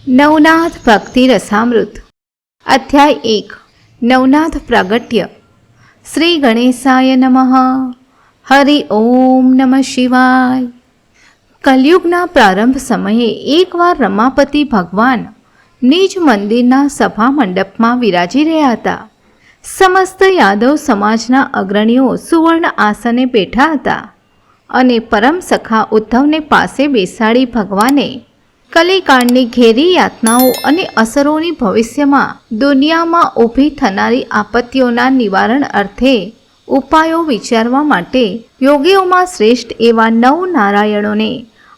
નવનાથ ભક્તિ રસામૃત અધ્યાય 1 નવનાથ પ્રાગટ્ય. શ્રી ગણેશાય નમઃ. હરિ ઓમ નમઃ શિવાય. કલયુગના પ્રારંભ સમયે એકવાર રમાપતિ ભગવાન નિજ મંદિરના સભા મંડપમાં વિરાજી રહ્યા હતા. સમસ્ત યાદવ સમાજના અગ્રણીઓ સુવર્ણ આસને બેઠા હતા અને પરમ સખા ઉદ્ધવને પાસે બેસાડી ભગવાને કલિકાળની ઘેરી યાતનાઓ અને અસરોની ભવિષ્યમાં દુનિયામાં ઊભી થનારી આપત્તિઓના નિવારણ અર્થે ઉપાયો વિચારવા માટે યોગીઓમાં શ્રેષ્ઠ એવા નવ નારાયણોને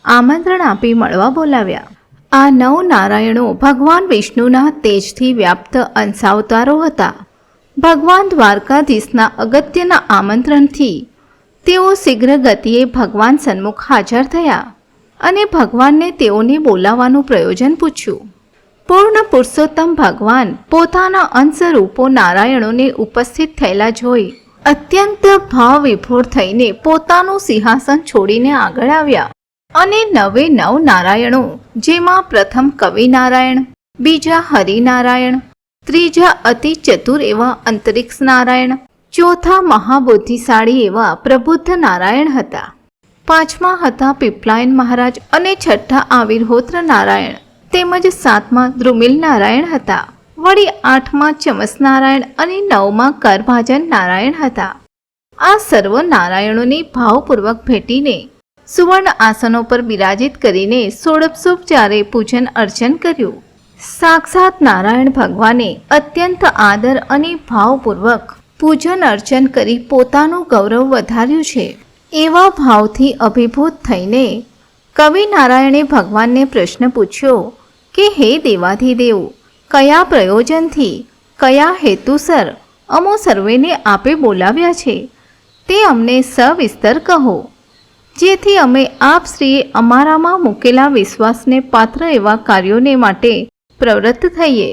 આમંત્રણ આપી મળવા બોલાવ્યા. આ નવ નારાયણો ભગવાન વિષ્ણુના તેજથી વ્યાપ્ત અંશાવતારો હતા. ભગવાન દ્વારકાધીશના અગત્યના આમંત્રણથી તેઓ શીઘ્ર ગતિએ ભગવાન સન્મુખ હાજર થયા અને ભગવાનને તેઓને બોલાવવાનું પ્રયોજન પૂછ્યું. પૂર્ણ પુરુષોત્તમ ભગવાન પોતાના અંશરૂપો નારાયણોને ઉપસ્થિત થયેલા જોઈ અત્યંત ભાવ વિભોર થઈને પોતાનું સિંહાસન છોડીને આગળ આવ્યા અને નવે નવ નારાયણો, જેમાં પ્રથમ કવિ નારાયણ, બીજા હરિનારાયણ, ત્રીજા અતિ ચતુર એવા અંતરિક્ષ નારાયણ, ચોથા મહાબુદ્ધિશાળી એવા પ્રબુદ્ધ નારાયણ હતા, પાંચમા હતા પીપલાયન મહારાજ અને છઠ્ઠા આવિર્હોત્ર નારાયણ તેમજ સાતમા દ્રુમિલ નારાયણ હતા. વળી આઠમા ચમસ નારાયણ અને નવમા કરભાજન નારાયણ હતા. આ સર્વ નારાયણોને ભાવપૂર્વક ભેટીને સુવર્ણ આસનો પર બિરાજિત કરીને ષોડશોપચારે પૂજન અર્ચન કર્યું. સાક્ષાત નારાયણ ભગવાને અત્યંત આદર અને ભાવપૂર્વક પૂજન અર્ચન કરી પોતાનું ગૌરવ વધાર્યું છે. એવા ભાવથી અભિભૂત થઈને કવિ નારાયણે ભગવાનને પ્રશ્ન પૂછ્યો કે હે દેવાધિદેવ, કયા પ્રયોજનથી, કયા હેતુસર અમો સર્વેને આપે બોલાવ્યા છે તે અમને સવિસ્તર કહો, જેથી અમે આપ શ્રીએ અમારામાં મૂકેલા વિશ્વાસને પાત્ર એવા કાર્યોને માટે પ્રવૃત્ત થઈએ.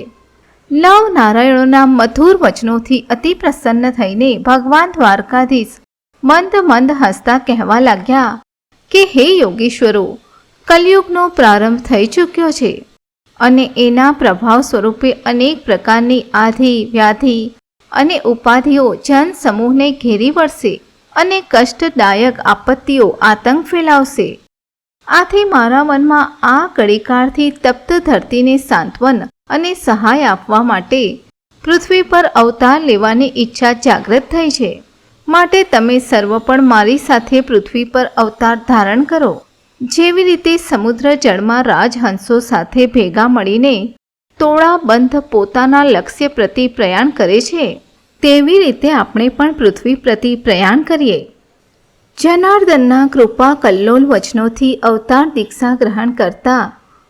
નવ નારાયણોના મધુર વચનોથી અતિ પ્રસન્ન થઈને ભગવાન દ્વારકાધીશ મંદ મંદ હસતા કહેવા લાગ્યા કે હે યોગીશ્વરો, કલયુગનો પ્રારંભ થઈ ચૂક્યો છે અને એના પ્રભાવ સ્વરૂપે અનેક પ્રકારની આધિ, વ્યાધિ અને ઉપાધિઓ જન સમૂહને ઘેરી વળશે અને કષ્ટદાયક આપત્તિઓ આતંક ફેલાવશે. આથી મારા મનમાં આ કડીકાળથી તપ્ત ધરતીને સાંત્વન અને સહાય આપવા માટે પૃથ્વી પર અવતાર લેવાની ઈચ્છા જાગૃત થઈ છે. માટે તમે સર્વ પણ મારી સાથે પૃથ્વી પર અવતાર ધારણ કરો. જેવી રીતે સમુદ્ર જળમાં રાજહંસો સાથે ભેગા મળીને તોળાબંધ પોતાના લક્ષ્ય પ્રતિ પ્રયાણ કરે છે, તેવી રીતે આપણે પણ પૃથ્વી પ્રતિ પ્રયાણ કરીએ. જનાર્દનના કૃપા કલ્લોલ વચનોથી અવતાર દીક્ષા ગ્રહણ કરતા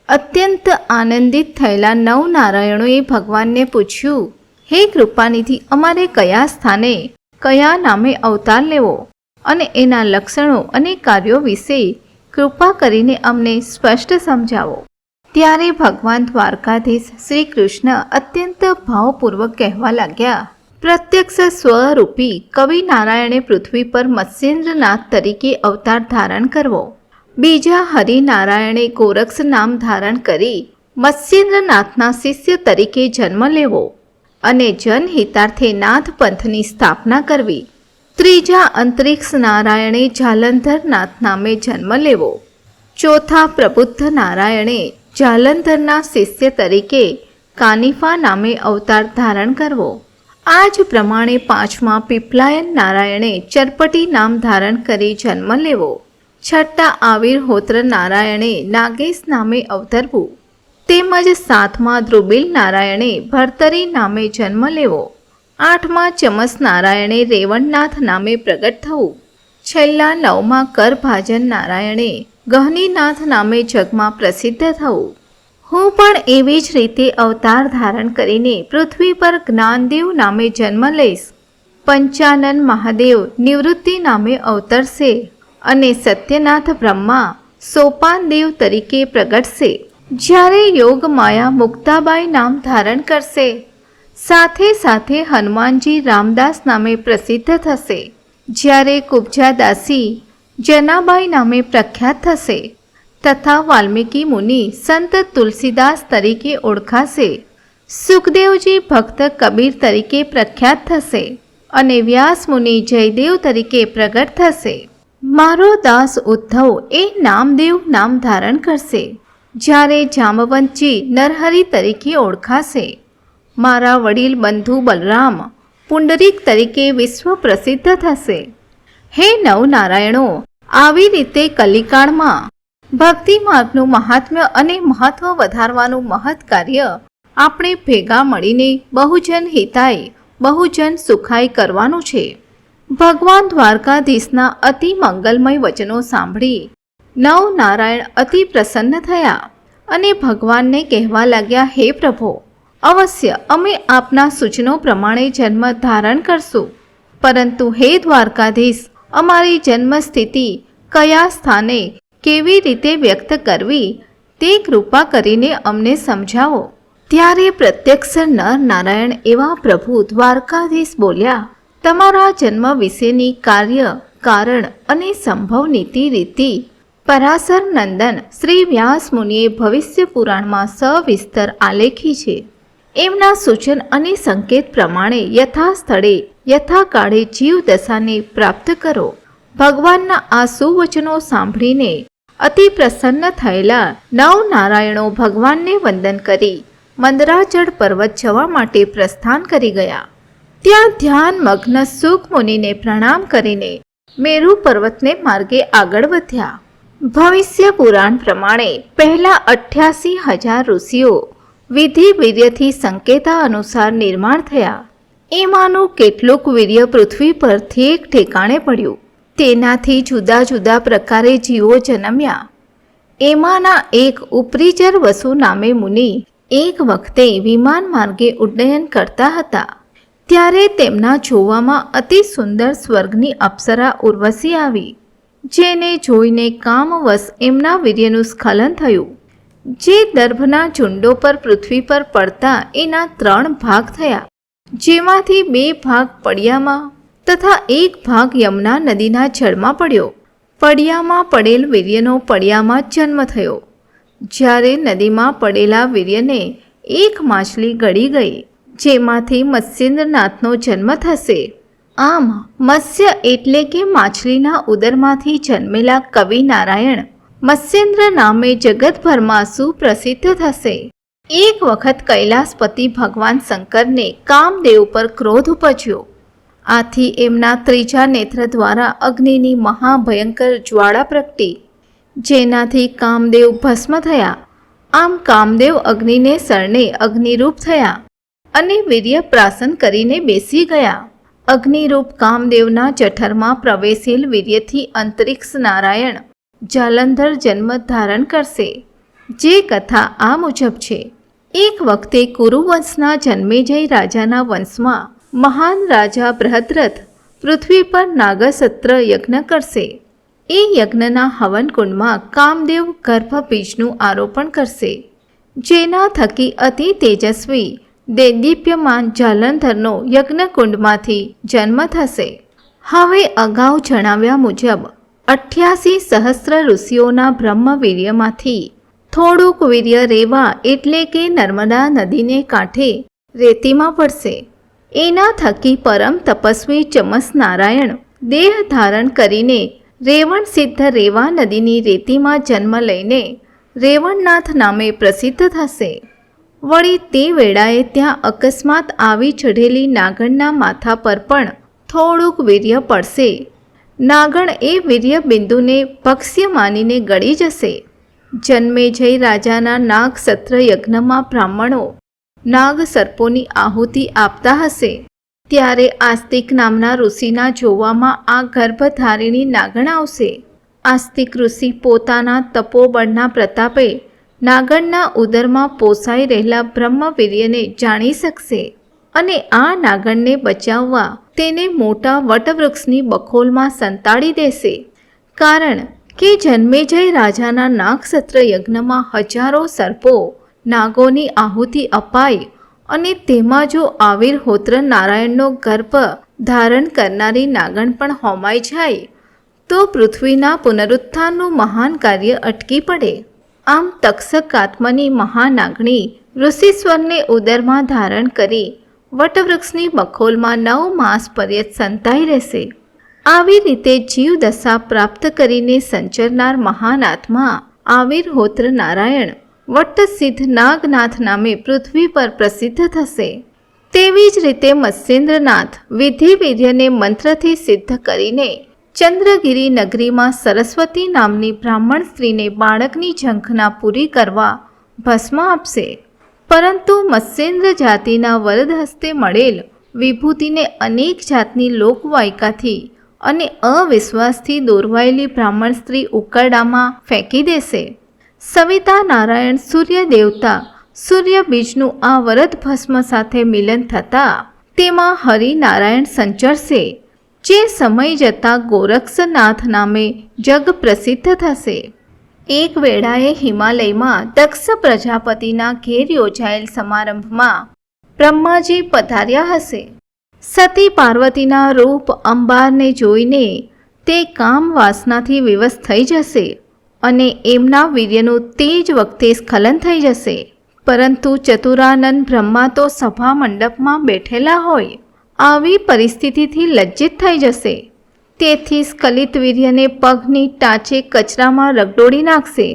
અત્યંત આનંદિત થયેલા નવ નારાયણોએ ભગવાનને પૂછ્યું, હે કૃપાનિધિ, અમારે કયા સ્થાને, કયા નામે અવતાર લેવો અને એના લક્ષણો અને કાર્યો વિશે કૃપા કરીને અમને સ્પષ્ટ સમજાવો. ત્યારે ભગવાન દ્વારકાધીશ શ્રી કૃષ્ણ અત્યંત ભાવપૂર્વક કહેવા લાગ્યા, પ્રત્યક્ષ સ્વરૂપી કવિ નારાયણે પૃથ્વી પર મત્સ્યેન્દ્રનાથ તરીકે અવતાર ધારણ કરવો, બીજા હરિનારાયણે ગોરક્ષ નામ ધારણ કરી મત્સ્યેન્દ્રનાથના શિષ્ય તરીકે જન્મ લેવો અને જનહિતાર્થે નાથ પંથની સ્થાપના કરવી, ત્રીજા અંતરિક્ષ નારાયણે જાલંધર નાથ નામે જન્મ લેવો, ચોથા પ્રબુદ્ધ નારાયણે જાલંધરના શિષ્ય તરીકે કાનિફા નામે અવતાર ધારણ કરવો. આ જ પ્રમાણે પાંચમા પીપલાયન નારાયણે ચરપટી નામ ધારણ કરી જન્મ લેવો, છઠ્ઠા આવિર્હોત્ર નારાયણે નાગેશ નામે અવતરવું, તેમજ સાતમા દ્રુમિલ નારાયણે ભર્તરી નામે જન્મ લેવો, આઠમા ચમસ નારાયણે રેવણનાથ નામે પ્રગટ થવું, છેલ્લા નવમા કરભાજન નારાયણે ગહનીનાથ નામે જગમાં પ્રસિદ્ધ થવું. હું પણ એવી જ રીતે અવતાર ધારણ કરીને પૃથ્વી પર જ્ઞાનદેવ નામે જન્મ લઈશ, પંચાનન મહાદેવ નિવૃત્તિ નામે અવતરશે અને સત્યનાથ બ્રહ્મા સોપાનદેવ તરીકે પ્રગટશે. જ્યારે યોગ માયા મુક્તાબાઈ નામ ધારણ કરશે, સાથે સાથે હનુમાનજી રામદાસ નામે પ્રસિદ્ધ થશે. જ્યારે કુબજા દાસી જનાબાઈ નામે પ્રખ્યાત થશે, તથા વાલ્મીકી મુનિ સંત તુલસીદાસ તરીકે ઓળખાશે, સુખદેવજી ભક્ત કબીર તરીકે પ્રખ્યાત થશે અને વ્યાસ મુનિ જયદેવ તરીકે પ્રગટ થશે. મારો દાસ ઉદ્ધવ એ નામદેવ નામ ધારણ કરશે, જ્યારે જામવંતજી નરહરિ તરીકે ઓળખાશે. મારા વડીલ બંધુ બલરામ પુંડરીક તરીકે વિશ્વ પ્રસિદ્ધ થશે. હે નવનારાયણો, આવી રીતે કલિકાળમાં ભક્તિ માર્ગનું મહાત્મ્ય અને મહત્વ વધારવાનું મહৎ કાર્ય આપણે ભેગા મળીને બહુજન હિતાય બહુજન સુખાય કરવાનું છે. ભગવાન દ્વારકાધીશના અતિ મંગલમય વચનો સાંભળી નવનારાયણ અતિ પ્રસન્ન થયા અને ભગવાનને કહેવા લાગ્યા, હે પ્રભો, અવશ્ય અમે આપના સૂચનો પ્રમાણે જન્મ ધારણ કરશું, પરંતુ હે દ્વારકાધીશ, અમારી જન્મ સ્થિતિ કયા સ્થાને કેવી રીતે વ્યક્ત કરવી તે કૃપા કરીને અમને સમજાવો. ત્યારે પ્રત્યક્ષ નર નારાયણ એવા પ્રભુ દ્વારકાધીશ બોલ્યા, તમારા જન્મ વિશેની કાર્ય કારણ અને સંભવ નીતિ રીતિ પરાશર નંદન શ્રી વ્યાસ મુનિએ ભવિષ્ય પુરાણમાં સવિસ્તર આલેખી છે. એમના સૂચન અને સંકેત પ્રમાણે યથા સ્થળે યથાકાળે જીવદશાને પ્રાપ્ત કરો. ભગવાનના આ સુવચનો સાંભળીને અતિ પ્રસન્ન થયેલા નવનારાયણો ભગવાનને વંદન કરી મંદરાચળ પર્વત જવા માટે પ્રસ્થાન કરી ગયા. ત્યાં ધ્યાન મગ્ન સુખ મુનિને પ્રણામ કરીને મેરુ પર્વતને માર્ગે આગળ વધ્યા. ભવિષ્ય પુરાણ પ્રમાણે પહેલા 88,000 ઋષિઓ વિધિ વીર્યથી સંકેતા અનુસાર નિર્માણ થયા. એમાંનું કેટલુંક વીર્ય પૃથ્વી પરથી એક ઠેકાણે પડ્યું. તેનાથી જુદા જુદા પ્રકારે જીવો જન્મ્યા. એમાંના એક ઉપરીજર વસુ નામે મુનિ એક વખતે વિમાન માર્ગે ઉડ્ડયન કરતા હતા. ત્યારે તેમના જોવામાં અતિ સુંદર સ્વર્ગની અપ્સરા ઉર્વશી આવી, જેને જોઈને કામવશ એમના વીર્યનું સ્ખલન થયું. જે દર્ભના ઝુંડો પર પૃથ્વી પર પડતા એના 3 ભાગ થયા, જેમાંથી 2 ભાગ પડિયામાં તથા 1 ભાગ યમુના નદીના જળમાં પડ્યો. પડિયામાં પડેલ વીર્યનો પડિયામાં જ જન્મ થયો, જ્યારે નદીમાં પડેલા વીર્યને એક માછલી ગળી ગઈ, જેમાંથી મત્સ્યેન્દ્રનાથનો જન્મ થશે. આમ મત્સ્ય એટલે કે માછલીના ઉદરમાંથી જન્મેલા કવિ નારાયણ મત્સ્યેન્દ્ર નામે જગતભરમાં સુપ્રસિદ્ધ થશે. એક વખત કૈલાસપતિ ભગવાન શંકરને કામદેવ પર ક્રોધ ઉપજ્યો. આથી એમના ત્રીજા નેત્ર દ્વારા અગ્નિની મહાભયંકર જ્વાળા પ્રગટી, જેનાથી કામદેવ ભસ્મ થયા. આમ કામદેવ અગ્નિને શરણે અગ્નિરૂપ થયા અને વીર્ય પ્રાશન કરીને બેસી ગયા. અગ્નિરૂપ કામદેવના જઠરમાં પ્રવેશેલ વીર્યથી અંતરિક્ષ નારાયણ જાલંધર જન્મ ધારણ કરશે. જે કથા આ મુજબ છે. એક વખતે કુરુવંશના જન્મેજય રાજાના વંશમાં મહાન રાજા બૃહદ્રથ પૃથ્વી પર નાગસત્ર યજ્ઞ કરશે. એ યજ્ઞના હવનકુંડમાં કામદેવ ગર્ભબીજનું આરોપણ કરશે, જેના થકી અતિ તેજસ્વી દેદીપ્યમાન જાલંધરનો યજ્ઞકુંડમાંથી જન્મ થશે. હવે અગાઉ જણાવ્યા મુજબ 88,000 ઋષિઓના બ્રહ્મવીર્યમાંથી થોડુંક વીર્ય રેવા એટલે કે નર્મદા નદીને કાંઠે રેતીમાં પડશે. એના થકી પરમ તપસ્વી ચમસ નારાયણ દેહ ધારણ કરીને રેવણ સિદ્ધ રેવા નદીની રેતીમાં જન્મ લઈને રેવણનાથ નામે પ્રસિદ્ધ થશે. વળી તે વેળાએ ત્યાં અકસ્માત આવી ચઢેલી નાગણના માથા પર પણ થોડુંક વીર્ય પડશે. નાગણ એ વીર્ય બિંદુને ભક્ષ્ય માનીને ગળી જશે. જન્મેજય રાજાના નાગ સત્ર યજ્ઞમાં બ્રાહ્મણો નાગ સર્પોની આહુતિ આપતા હશે. ત્યારે આસ્તિક નામના ઋષિના જોવામાં આ ગર્ભધારિણી નાગણ આવશે. આસ્તિક ઋષિ પોતાના તપોબળના પ્રતાપે નાગણના ઉદરમાં પોસાઈ રહેલા બ્રહ્મવીર્યને જાણી શકશે અને આ નાગણને બચાવવા તેને મોટા વટવૃક્ષની બખોલમાં સંતાડી દેશે. કારણ કે જન્મેજય રાજાના નાગસત્ર યજ્ઞમાં હજારો સર્પો નાગોની આહુતિ અપાય અને તેમાં જો આવિર્હોત્ર નારાયણનો ગર્ભ ધારણ કરનારી નાગણ પણ હોમાઈ જાય તો પૃથ્વીના પુનરુત્થાનનું મહાન કાર્ય અટકી પડે. આમ તક્ષકાત્મની મહાનાગણી ઋષિસ્વરને ઉદરમાં ધારણ કરી વટવૃક્ષની બખોલમાં 9 માસ પર્યંત સંતાઈ રહેશે. આવી રીતે જીવદશા પ્રાપ્ત કરીને સંચરનાર મહાન આત્મા આવિર્હોત્ર નારાયણ વટ્ટસિદ્ધ નાગનાથ નામે પૃથ્વી પર પ્રસિદ્ધ થશે. તેવી જ રીતે મત્સ્યેન્દ્રનાથ વિધિવીર્યને મંત્રથી સિદ્ધ કરીને ચંદ્રગિરી નગરીમાં સરસ્વતી નામની બ્રાહ્મણ સ્ત્રીને બાળકની ઝંખના પૂરી કરવા ભસ્મ આપશે. પરંતુ મત્સ્યેન્દ્ર જાતિના વરદ હસ્તે મળેલ વિભૂતિને અનેક જાતની લોકવાયકાથી અને અવિશ્વાસથી દોરવાયેલી બ્રાહ્મણ સ્ત્રી ઉકરડામાં ફેંકી દેશે. સવિતા નારાયણ સૂર્ય દેવતા સૂર્યબીજનું આ વરદ ભસ્મ સાથે મિલન થતાં તેમાં હરિનારાયણ સંચરશે, જે સમય જતાં ગોરક્ષનાથ નામે જગ પ્રસિદ્ધ થશે. એક વેળાએ હિમાલયમાં દક્ષ પ્રજાપતિના ઘેર યોજાયેલ સમારંભમાં બ્રહ્માજી પધાર્યા હશે. સતી પાર્વતીના રૂપ અંબારને જોઈને તે કામ વાસનાથી વિવશ થઈ જશે અને એમના વીર્યનું તે જ વખતે સ્ખલન થઈ જશે. પરંતુ ચતુરાનંદ બ્રહ્મા તો સભા મંડપમાં બેઠેલા હોય આવી પરિસ્થિતિથી લજ્જિત થઈ જશે. તેથી સ્ખલિત વીર્યને પગની ટાંચે કચરામાં રગડોળી નાખશે,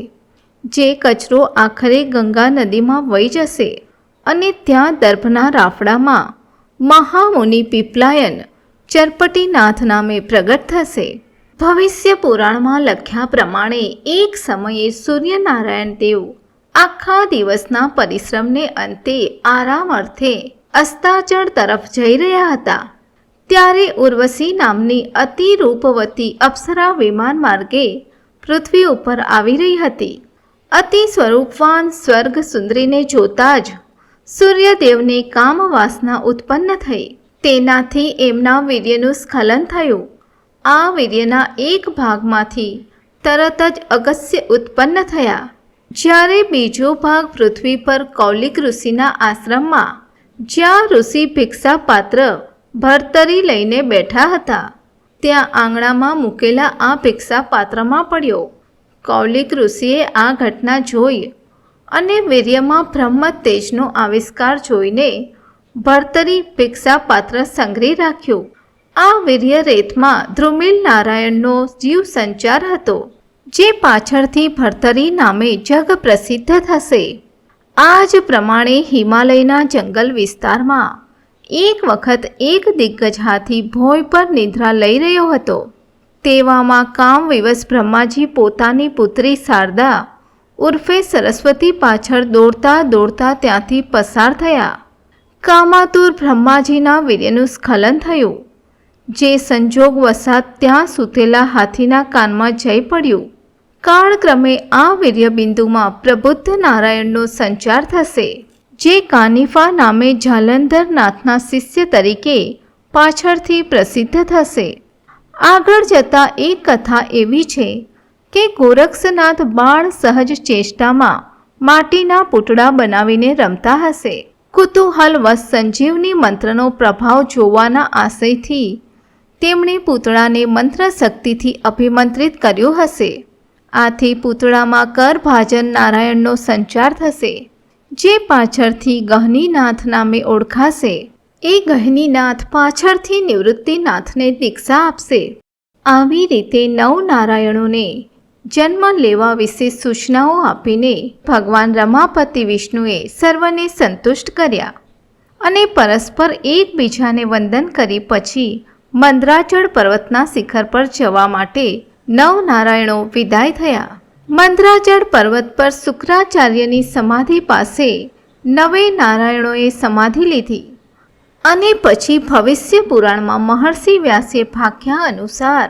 જે કચરો આખરે ગંગા નદીમાં વહી જશે અને ત્યાં દર્ભના રાફડામાં મહામુનિ પીપલાયન ચરપટીનાથ નામે પ્રગટ થશે. ભવિષ્ય પુરાણમાં લખ્યા પ્રમાણે એક સમયે સૂર્યનારાયણ દેવ આખા દિવસના પરિશ્રમને અંતે આરામ અર્થે અસ્તાચળ તરફ જઈ રહ્યા હતા. ત્યારે ઉર્વશી નામની અતિ રૂપવતી અપ્સરા વિમાન માર્ગે પૃથ્વી ઉપર આવી રહી હતી. અતિ સ્વરૂપવાન સ્વર્ગ સુંદરીને જોતા જ સૂર્યદેવને કામ વાસના ઉત્પન્ન થઈ. તેનાથી એમના વીર્યનું સ્ખલન થયું. આ વીર્યના એક ભાગમાંથી તરત જ અગસ્ય ઉત્પન્ન થયા. જ્યારે બીજો ભાગ પૃથ્વી પર કૌલિક ઋષિના આશ્રમમાં, જ્યાં ઋષિ ભિક્ષા પાત્ર ભરતરી લઈને બેઠા હતા, ત્યાં આંગણામાં મૂકેલા આ ભિક્ષા પાત્રમાં પડ્યો. કૌલિક ઋષિએ આ ઘટના જોઈ અને વીર્યમાં બ્રહ્મ તેજનો આવિષ્કાર જોઈને ભરતરી ભિક્ષા પાત્ર સંગ્રહી રાખ્યું. આ વીર્ય રેતમાં ધ્રુમિલ નારાયણનો જીવ સંચાર હતો, જે પાછળથી ભરતરી નામે જગ પ્રસિદ્ધ થશે. આ જ પ્રમાણે હિમાલયના જંગલ વિસ્તારમાં એક વખત એક દિગ્ગજ હાથી ભોંય પર નિદ્રા લઈ રહ્યો હતો. તેવામાં કામવિવશ બ્રહ્માજી પોતાની પુત્રી શારદા ઉર્ફે સરસ્વતી પાછળ દોડતા દોડતા ત્યાંથી પસાર થયા. કામાતુર બ્રહ્માજીના વીર્યનું સ્ખલન થયું, જે સંજોગ વસાત ત્યાં સૂતેલા હાથીના કાનમાં જઈ પડ્યું. કાળક્રમે આ વીર્યબિંદુમાં પ્રબુદ્ધ નારાયણનો સંચાર થશે, જે કાનિફા નામે જાલંધરનાથના શિષ્ય તરીકે પાછળથી પ્રસિદ્ધ થશે. આગળ જતાં એક કથા એવી છે કે ગોરક્ષનાથ બાળ સહજ ચેષ્ટામાં માટીના પૂતળા બનાવીને રમતા હશે. કુતૂહલવશ સંજીવની મંત્રનો પ્રભાવ જોવાના આશયથી તેમણે પૂતળાને મંત્ર શક્તિથી અભિમંત્રિત કર્યો હશે. આથી પૂતળામાં કરભાજન નારાયણનો સંચાર થશે, જે પાછળથી ગહનીનાથ નામે ઓળખાશે. એ ગહનીનાથ પાછળથી નિવૃત્તિનાથને દીક્ષા આપશે. આવી રીતે 9 નારાયણોને જન્મ લેવા વિશે સૂચનાઓ આપીને ભગવાન રમાપતિ વિષ્ણુએ સર્વને સંતુષ્ટ કર્યા અને પરસ્પર એકબીજાને વંદન કરી પછી મંદરાચળ પર્વતના શિખર પર જવા માટે 9 નારાયણો વિદાય થયા. મંદરાચળ પર્વત પર શુક્રાચાર્યની સમાધિ પાસે 9 નારાયણોએ સમાધિ લીધી અને પછી ભવિષ્ય પુરાણમાં મહર્ષિ વ્યાસે ભાગ્યા અનુસાર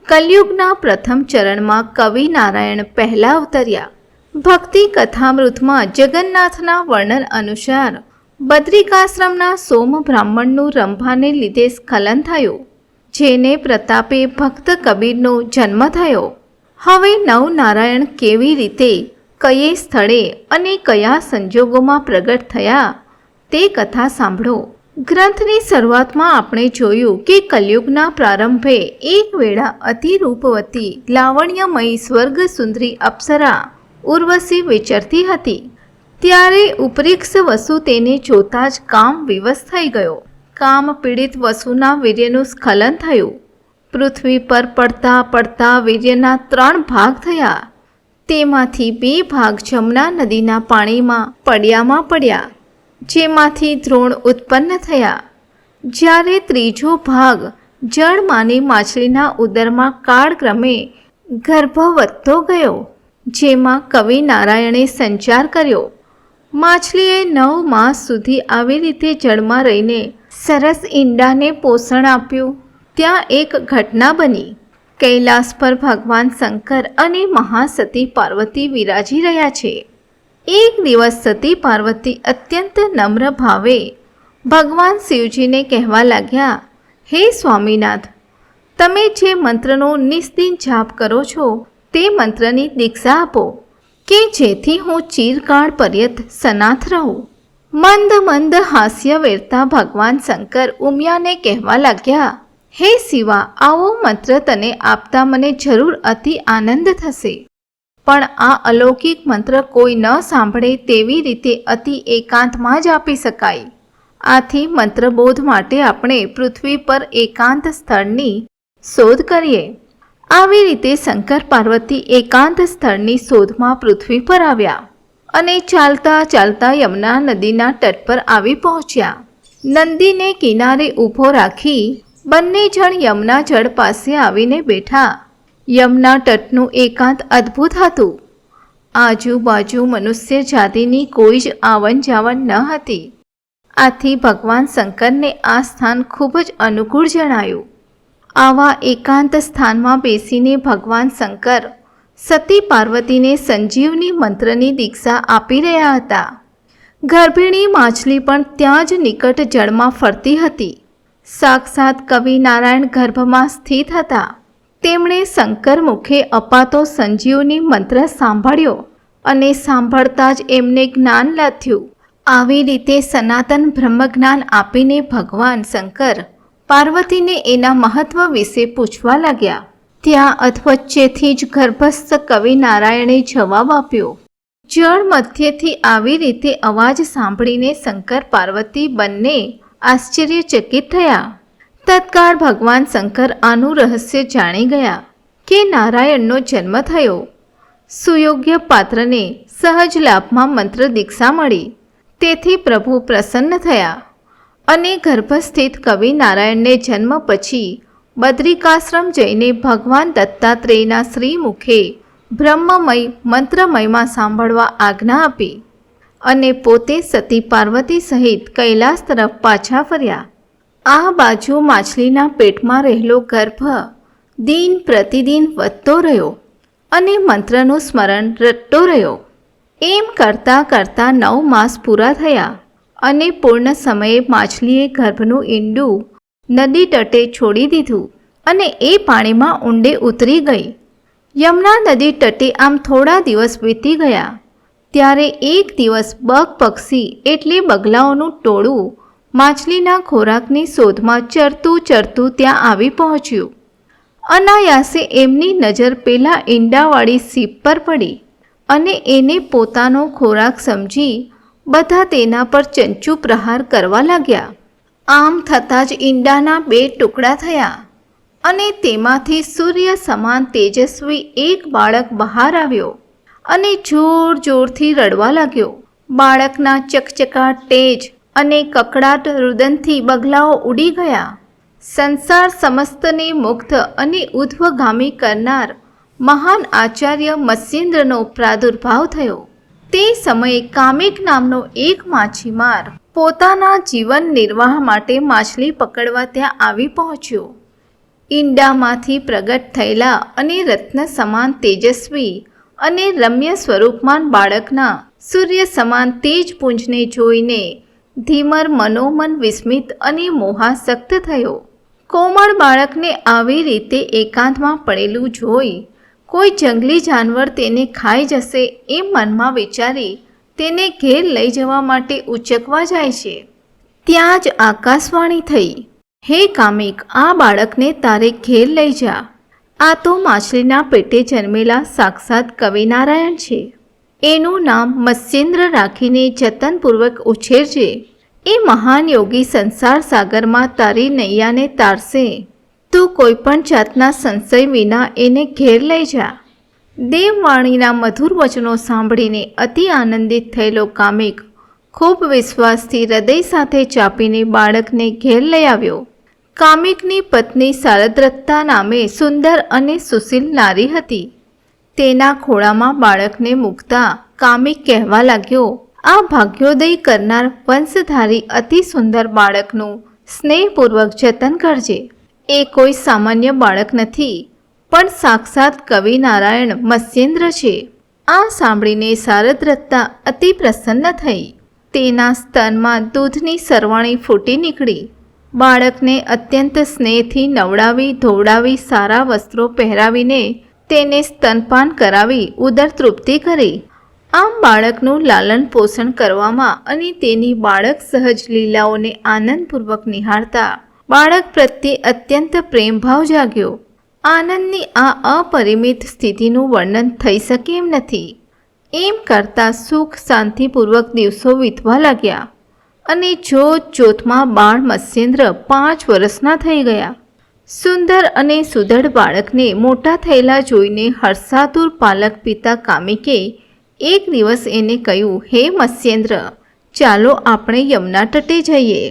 કલયુગના પ્રથમ ચરણમાં કવિ નારાયણ પહેલા અવતર્યા. ભક્તિ કથામૃતમાં જગન્નાથના વર્ણન અનુસાર બદ્રિકાશ્રમના સોમ બ્રાહ્મણનું રંભાને લીધે સ્ખલન થયું, જેને પ્રતાપે ભક્ત કબીરનો જન્મ થયો. હવે 9 નારાયણ કેવી રીતે, કયે સ્થળે અને કયા સંજોગોમાં પ્રગટ થયા તે કથા સાંભળો. ગ્રંથની શરૂઆતમાં આપણે જોયું કે કલયુગના પ્રારંભે એક વેળા અતિ રૂપવતી લાવણ્યમયી સ્વર્ગ સુંદરી અપ્સરા ઉર્વશી વિચરતી હતી. ત્યારે ઉપરીક્ષ વસુ તેને જોતા જ કામ વિવશ થઈ ગયો. કામ પીડિત વસુના વીર્યનું સ્ખલન થયું. પૃથ્વી પર પડતા પડતા વીર્યના 3 ભાગ થયા. તેમાંથી 2 ભાગ જમના નદીના પાણીમાં પડ્યા, જેમાંથી દ્રોણ ઉત્પન્ન થયા. જ્યારે ત્રીજો ભાગ જળમાની માછલીના ઉદરમાં કાળક્રમે ગર્ભ વધતો ગયો, જેમાં કવિ નારાયણે સંચાર કર્યો. માછલીએ 9 માસ સુધી આવી રીતે જળમાં રહીને સરસ ઈંડાને પોષણ આપ્યું. ત્યાં એક ઘટના બની. કૈલાસ પર ભગવાન શંકર અને મહાસતી પાર્વતી વિરાજી રહ્યા છે. એક દિવસ સતી પાર્વતી અત્યંત નમ્ર ભાવે ભગવાન શિવજીને કહેવા લાગ્યા, હે સ્વામીનાથ, તમે જે મંત્રનો નિસ્દિન જાપ કરો છો તે મંત્રની દીક્ષા આપો કે જેથી હું ચિરકાળ પર્યંત સનાથ રહું. મંદ મંદ હાસ્ય વેરતા ભગવાન શંકર ઉમિયાને કહેવા લાગ્યા, હે શિવા, આવો મંત્ર તને આપતા મને જરૂર અતિ આનંદ થશે. પણ આ અલૌકિક મંત્ર કોઈ ન સાંભળે તેવી રીતે અતિ એકાંતમાં જ આપી શકાય. આથી મંત્રબોધ માટે આપણે પૃથ્વી પર એકાંત સ્થળની શોધ કરીએ. આવી રીતે શંકર પાર્વતી એકાંત સ્થળની શોધમાં પૃથ્વી પર આવ્યા અને ચાલતા ચાલતા યમુના નદીના તટ પર આવી પહોંચ્યા. નંદીને કિનારે ઊભો રાખી બંને જણ યમુના જળ પાસે આવીને બેઠા. યમુના તટનું એકાંત અદ્ભુત હતું. આજુબાજુ મનુષ્ય જાતિની કોઈ જ આવન જાવન ન હતી. આથી ભગવાન શંકરને આ સ્થાન ખૂબ જ અનુકૂળ જણાયું. આવા એકાંત સ્થાનમાં બેસીને ભગવાન શંકર સતી પાર્વતીને સંજીવની મંત્રની દીક્ષા આપી રહ્યા હતા. ગર્ભિણી માછલી પણ ત્યાં જ નિકટ જળમાં ફરતી હતી. સાક્ષાત કવિ નારાયણ ગર્ભમાં સ્થિત હતા. તેમણે શંકર મુખે અપાતો સંજીવની મંત્ર સાંભળ્યો અને સાંભળતા જ એમને જ્ઞાન લાથ્યું. આવી રીતે સનાતન બ્રહ્મજ્ઞાન આપીને ભગવાન શંકર પાર્વતીને એના મહત્વ વિશે પૂછવા લાગ્યા. ત્યાં અધવચ્ચેથી જ ગર્ભસ્થ કવિ નારાયણે જવાબ આપ્યો. જળ મધ્યથી આવી રીતે અવાજ સાંભળીને શંકર પાર્વતી બંને આશ્ચર્યચકિત થયા. તત્કાળ ભગવાન શંકર આનું રહસ્ય જાણી ગયા કે નારાયણનો જન્મ થયો. સુયોગ્ય પાત્રને સહજ લાભમાં મંત્ર દીક્ષા મળી. તેથી પ્રભુ પ્રસન્ન થયા અને ગર્ભસ્થિત કવિ નારાયણને જન્મ પછી બદ્રિકાશ્રમ જઈને ભગવાન દત્તાત્રેયના શ્રી મુખે બ્રહ્મમય મંત્રમયમાં સાંભળવા આજ્ઞા આપી અને પોતે સતી પાર્વતી સહિત કૈલાસ તરફ પાછા ફર્યા. આ બાજુ માછલીના પેટમાં રહેલો ગર્ભ દિન પ્રતિદિન વધતો રહ્યો અને મંત્રનું સ્મરણ રટતો રહ્યો. એમ કરતાં કરતાં 9 માસ પૂરા થયા અને પૂર્ણ સમયે માછલીએ ગર્ભનું ઈંડું નદી તટે છોડી દીધું અને એ પાણીમાં ઊંડે ઉતરી ગઈ. યમુના નદી તટે આમ થોડા દિવસ વીતી ગયા. ત્યારે એક દિવસ બગ પક્ષી એટલે બગલાઓનું ટોળું માછલીના ખોરાકની શોધમાં ચરતું ચરતું ત્યાં આવી પહોંચ્યું. અનાયાસે એમની નજર પેલા ઈંડાવાળી સીપ પર પડી અને એને પોતાનો ખોરાક સમજી બધા તેના પર ચંચુ પ્રહાર કરવા લાગ્યા. આમ થતાં જ ઈંડાના 2 ટુકડા થયા અને તેમાંથી સૂર્ય સમાન તેજસ્વી એક બાળક બહાર આવ્યો અને જોર જોરથી રડવા લાગ્યો. બાળકના ચકચકાટ તેજ અને કકડાટ રુદનથી બગલાઓ ઉડી ગયા. સંસાર સમસ્તને મુગ્ધ અને ઉધ્વગામી કરનાર મહાન આચાર્ય મત્સ્યેન્દ્રનો પ્રાદુર્ભાવ થયો. તે સમયે કામિક નામનો એક માછીમાર પોતાના જીવન નિર્વાહ માટે માછલી પકડવા ત્યાં આવી પહોંચ્યો. ઈંડામાંથી પ્રગટ થયેલા અને રત્ન સમાન તેજસ્વી અને રમ્ય સ્વરૂપમાન બાળકના સૂર્ય સમાન તેજપુંજને જોઈને ધીમર મનોમન વિસ્મિત અને મોહાસક્ત થયો. કોમળ બાળકને આવી રીતે એકાંતમાં પડેલું જોઈ કોઈ જંગલી જાનવર તેને ખાઈ જશે એમ મનમાં વિચારી તેને ઘેર લઈ જવા માટે ઉચકવા જાય છે. ત્યાં જ આકાશવાણી થઈ, હે કામિક, આ બાળકને તારે ઘેર લઈ જા. આ તો માછલીના પેટે જન્મેલા સાક્ષાત કવિનારાયણ છે. એનું નામ મત્સ્યેન્દ્ર રાખીને જતનપૂર્વક ઉછેરજે. એ મહાન યોગી સંસાર સાગરમાં તારી નૈયાને તારશે. તું કોઈ પણ જાતના સંશય વિના એને ઘેર લઈ જા. દેવવાણીના મધુર વચનો સાંભળીને અતિ આનંદિત થયેલો કામિક ખૂબ વિશ્વાસથી હૃદય સાથે ચાપીને બાળકને ઘેર લઈ આવ્યો. કામિકની પત્ની શારદ્રતા નામે સુંદર અને સુશીલ નારી હતી. તેના ખોળામાં બાળકને મૂકતા કામિક કહેવા લાગ્યો, આ ભાગ્યોદય કરનાર વંશધારી અતિ સુંદર બાળકનું સ્નેહપૂર્વક જતન કરજે. એ કોઈ સામાન્ય બાળક નથી, પણ સાક્ષાત કવિ નારાયણ મત્સ્યેન્દ્ર છે. આ સાંભળીને શારદ્રતા અતિ પ્રસન્ન થઈ. તેના સ્તનમાં દૂધની સરવાણી ફૂટી નીકળી. બાળકને અત્યંત સ્નેહથી નવડાવી ધોવડાવી સારા વસ્ત્રો પહેરાવીને તેને સ્તનપાન કરાવી ઉદર તૃપ્તિ કરી. આમ બાળકનું લાલન પોષણ કરવામાં અને તેની બાળક સહજ લીલાઓને આનંદપૂર્વક નિહાળતા બાળક પ્રત્યે અત્યંત પ્રેમભાવ જાગ્યો. આનંદની આ અપરિમિત સ્થિતિનું વર્ણન થઈ શકે એમ નથી. એમ કરતાં સુખ શાંતિપૂર્વક દિવસો વીતવા લાગ્યા અને જોત જોતમાં બાળ મત્સ્યેન્દ્ર 5 વર્ષના થઈ ગયા. સુંદર અને સુદૃઢ બાળકને મોટા થયેલા જોઈને હર્ષાતુર પાલક પિતા કામિકે એક દિવસ એને કહ્યું, હે મત્સ્યેન્દ્ર, ચાલો આપણે યમુના તટે જઈએ.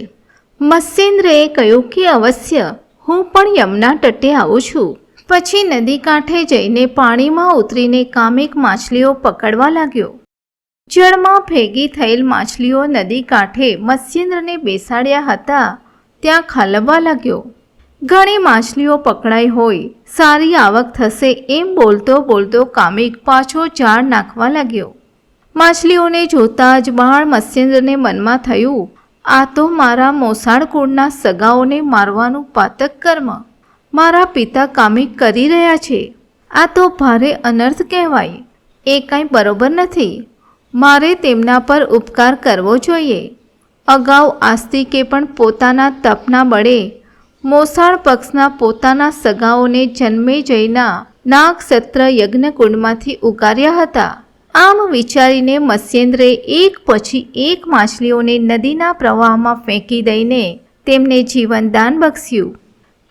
મત્સ્યેન્દ્રએ કહ્યું કે અવશ્ય, હું પણ યમુના તટે આવું છું. પછી નદી કાંઠે જઈને પાણીમાં ઉતરીને કામિક માછલીઓ પકડવા લાગ્યો. જળમાં ભેગી થયેલ માછલીઓ નદી કાંઠે મત્સ્યેન્દ્રને બેસાડ્યા હતા ત્યાં ખાલવવા લાગ્યો. ઘણી માછલીઓ પકડાઈ હોય, સારી આવક થશે એમ બોલતો બોલતો કામિક પાછો જાળ નાખવા લાગ્યો. માછલીઓને જોતાં જ બાળ મત્સ્યેન્દ્રને મનમાં થયું, આ તો મારા મોસાળ કુળના સગાઓને મારવાનું પાતક કર્મ મારા પિતા કામિક કરી રહ્યા છે. આ તો ભારે અનર્થ કહેવાય. એ કાંઈ બરોબર નથી. મારે તેમના પર ઉપકાર કરવો જોઈએ. અગાઉ આસ્તિકે પણ પોતાના તપના બળે મોસાળ પક્ષના પોતાના સગાઓને જન્મે જઈના નાગસત્ર યજ્ઞકુંડમાંથી ઉગાર્યા હતા. આમ વિચારીને મત્સ્યેન્દ્રે એક પછી એક માછલીઓને નદીના પ્રવાહમાં ફેંકી દઈને તેમને જીવનદાન બક્ષ્યું.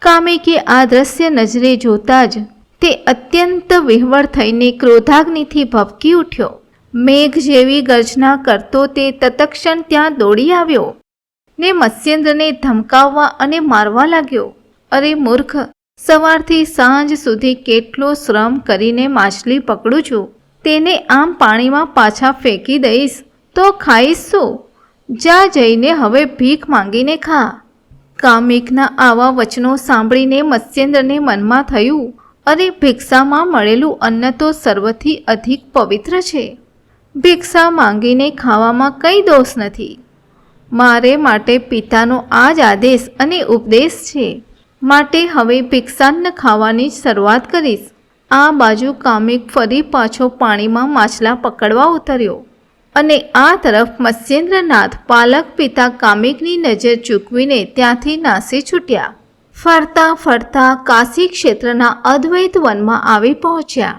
કામિકે આ દ્રશ્ય નજરે જોતાં જ તે અત્યંત વિહ્વળ થઈને ક્રોધાગ્નિથી ભભકી ઉઠ્યો. મેઘ જેવી ગર્જના કરતો તે તત્ક્ષણ ત્યાં દોડી આવ્યો ને મત્સ્યેન્દ્રને ધમકાવવા અને મારવા લાગ્યો. અરે મૂર્ખ, સવારથી સાંજ સુધી કેટલો શ્રમ કરીને માછલી પકડું છું, તેને આમ પાણીમાં પાછા ફેંકી દઈશ તો ખાઈશ શું? જા જઈને હવે ભીખ માંગીને ખા. કામિકના આવા વચનો સાંભળીને મત્સ્યેન્દ્રને મનમાં થયું, અરે ભિક્ષામાં મળેલું અન્ન તો સર્વથી અધિક પવિત્ર છે. ભિક્ષા માંગીને ખાવામાં કંઈ દોષ નથી. મારે માટે પિતાનો આ જ આદેશ અને ઉપદેશ છે. માટે હવે ભિક્ષાન્ન ખાવાની જ શરૂઆત કરીશ. આ બાજુ કામિક ફરી પાછો પાણીમાં માછલા પકડવા ઉતર્યો અને આ તરફ મત્સ્યેન્દ્રનાથ પાલક પિતા કામિકની નજર ચૂકવીને ત્યાંથી નાસી છૂટ્યા. ફરતા ફરતા કાશી ક્ષેત્રના અદ્વૈત વનમાં આવી પહોંચ્યા,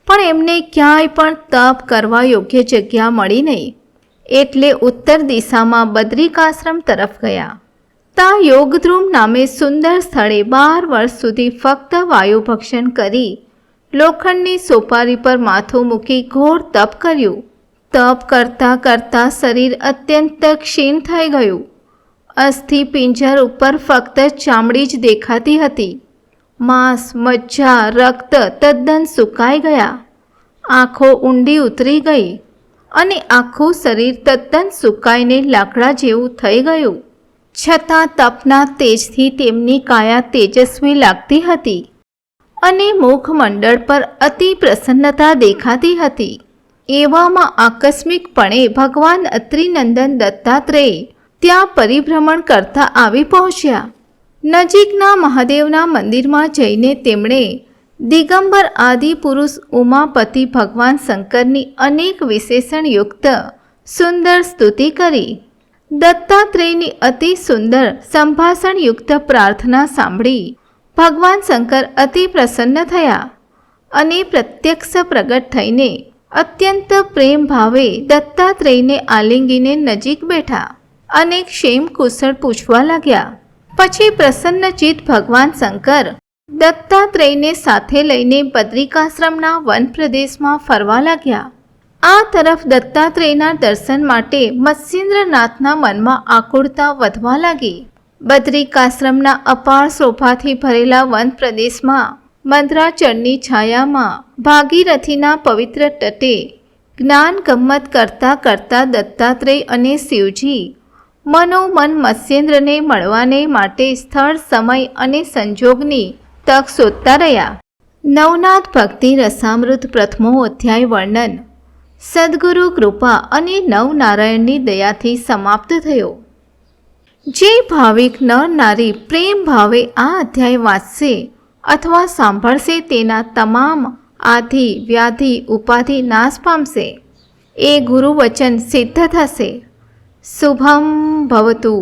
પણ એમને ક્યાંય પણ તપ કરવા યોગ્ય જગ્યા મળી નહીં. એટલે ઉત્તર દિશામાં બદ્રિકાશ્રમ તરફ ગયા. ત્યાં યોગદ્રુમ નામે સુંદર સ્થળે 12 વર્ષ સુધી ફક્ત વાયુભક્ષણ કરી લોખંડની સોપારી પર માથું મૂકી ઘોર તપ કર્યું. તપ કરતાં કરતાં શરીર અત્યંત ક્ષીણ થઈ ગયું. અસ્થિ પિંજર ઉપર ફક્ત ચામડી જ દેખાતી હતી. માંસ, મજ્જા, રક્ત તદ્દન સુકાઈ ગયા. આંખો ઊંડી ઉતરી ગઈ અને આખું શરીર તદ્દન સુકાઈને લાકડા જેવું થઈ ગયું. છતાં તપના તેજથી તેમની કાયા તેજસ્વી લાગતી હતી અને મુખમંડળ પર અતિ પ્રસન્નતા દેખાતી હતી. એવામાં આકસ્મિકપણે ભગવાન અત્રિનંદન દત્તાત્રેય ત્યાં પરિભ્રમણ કરતા આવી પહોંચ્યા. નજીકના મહાદેવના મંદિરમાં જઈને તેમણે દિગંબર આદિ પુરુષ ઉમાપતિ ભગવાન શંકરની અનેક વિશેષણયુક્ત સુંદર સ્તુતિ કરી. દત્તાત્રેયની અતિ સુંદર સંભાષણયુક્ત પ્રાર્થના સાંભળી ભગવાન શંકર અતિ પ્રસન્ન થયા અને પ્રત્યક્ષ પ્રગટ થઈને અત્યંત પ્રેમ ભાવે દત્તાત્રેયને આલિંગીને નજીક બેઠા અને ક્ષેમ કુશળ પૂછવા લાગ્યા. પછી પ્રસન્નચિત્ત ભગવાન શંકર દત્તાત્રેયને સાથે લઈને બદ્રિકાશ્રમના વન પ્રદેશમાં ફરવા લાગ્યા. આ તરફ દત્તાત્રેયના દર્શન માટે મત્સ્યેન્દ્રનાથના મનમાં આકુળતા વધવા લાગી. બદ્રિકાશ્રમના અપાર શોભાથી ભરેલા વન પ્રદેશમાં મંદરાચળની છાયામાં ભાગીરથીના પવિત્ર તટે જ્ઞાન ગમ્મત કરતા કરતા દત્તાત્રેય અને શિવજી મનોમન મત્સ્યેન્દ્રને મળવાને માટે સ્થળ, સમય અને સંજોગની તક શોધતા રહ્યા. નવનાથ ભક્તિ રસામૃત પ્રથમો અધ્યાય વર્ણન સદ્ગુરુ કૃપા અને નવનારાયણની દયાથી સમાપ્ત થયો. જે ભાવિક નર નારી પ્રેમ ભાવે આ અધ્યાય વાંચશે અથવા સાંભળશે તેના તમામ આધિ વ્યાધિ ઉપાધિ નાશ પામશે. એ ગુરુ વચન સિદ્ધ થશે. શુભમ ભવતુ.